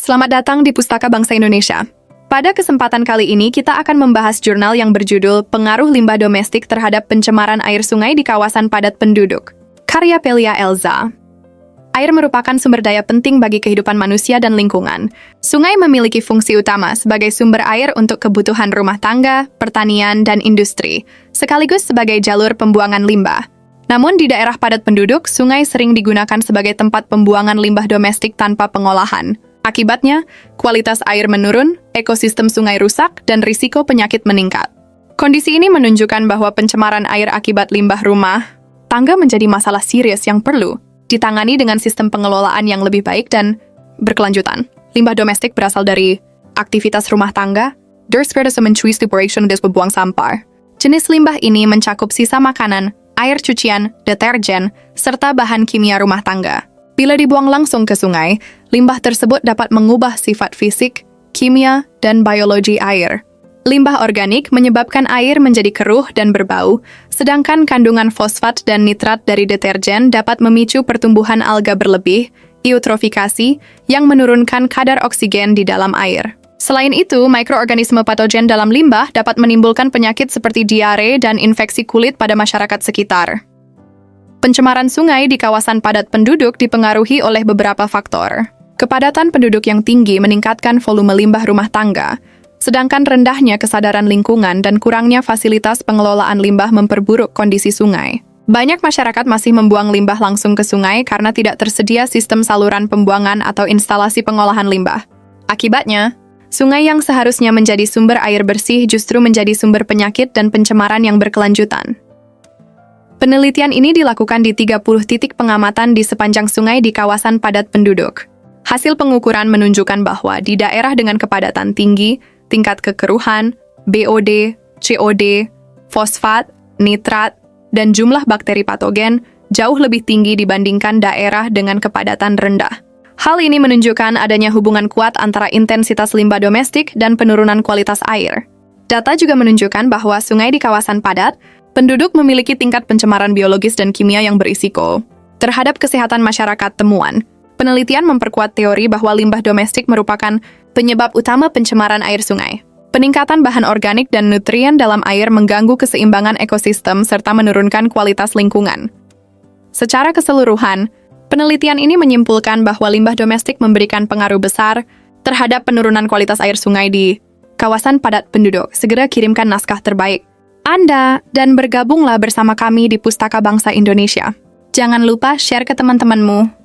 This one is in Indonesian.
Selamat datang di Pustaka Bangsa Indonesia. Pada kesempatan kali ini, kita akan membahas jurnal yang berjudul Pengaruh Limbah Domestik Terhadap Pencemaran Air Sungai di Kawasan Padat Penduduk, karya Pelia Elza. Air merupakan sumber daya penting bagi kehidupan manusia dan lingkungan. Sungai memiliki fungsi utama sebagai sumber air untuk kebutuhan rumah tangga, pertanian, dan industri, sekaligus sebagai jalur pembuangan limbah. Namun di daerah padat penduduk, sungai sering digunakan sebagai tempat pembuangan limbah domestik tanpa pengolahan. Akibatnya, kualitas air menurun, ekosistem sungai rusak, dan risiko penyakit meningkat. Kondisi ini menunjukkan bahwa pencemaran air akibat limbah rumah tangga menjadi masalah serius yang perlu ditangani dengan sistem pengelolaan yang lebih baik dan berkelanjutan. Limbah domestik berasal dari aktivitas rumah tangga, buang sampah. Jenis limbah ini mencakup sisa makanan, air cucian, deterjen, serta bahan kimia rumah tangga. Bila dibuang langsung ke sungai, limbah tersebut dapat mengubah sifat fisik, kimia, dan biologi air. Limbah organik menyebabkan air menjadi keruh dan berbau, sedangkan kandungan fosfat dan nitrat dari deterjen dapat memicu pertumbuhan alga berlebih, eutrofikasi, yang menurunkan kadar oksigen di dalam air. Selain itu, mikroorganisme patogen dalam limbah dapat menimbulkan penyakit seperti diare dan infeksi kulit pada masyarakat sekitar. Pencemaran sungai di kawasan padat penduduk dipengaruhi oleh beberapa faktor. Kepadatan penduduk yang tinggi meningkatkan volume limbah rumah tangga, sedangkan rendahnya kesadaran lingkungan dan kurangnya fasilitas pengelolaan limbah memperburuk kondisi sungai. Banyak masyarakat masih membuang limbah langsung ke sungai karena tidak tersedia sistem saluran pembuangan atau instalasi pengolahan limbah. Akibatnya, sungai yang seharusnya menjadi sumber air bersih justru menjadi sumber penyakit dan pencemaran yang berkelanjutan. Penelitian ini dilakukan di 30 titik pengamatan di sepanjang sungai di kawasan padat penduduk. Hasil pengukuran menunjukkan bahwa di daerah dengan kepadatan tinggi, tingkat kekeruhan, BOD, COD, fosfat, nitrat, dan jumlah bakteri patogen jauh lebih tinggi dibandingkan daerah dengan kepadatan rendah. Hal ini menunjukkan adanya hubungan kuat antara intensitas limbah domestik dan penurunan kualitas air. Data juga menunjukkan bahwa sungai di kawasan padat penduduk memiliki tingkat pencemaran biologis dan kimia yang berisiko terhadap kesehatan masyarakat. Temuan penelitian memperkuat teori bahwa limbah domestik merupakan penyebab utama pencemaran air sungai. Peningkatan bahan organik dan nutrien dalam air mengganggu keseimbangan ekosistem serta menurunkan kualitas lingkungan. Secara keseluruhan, penelitian ini menyimpulkan bahwa limbah domestik memberikan pengaruh besar terhadap penurunan kualitas air sungai di kawasan padat penduduk. Segera kirimkan naskah terbaik Anda dan bergabunglah bersama kami di Pustaka Bangsa Indonesia. Jangan lupa share ke teman-temanmu.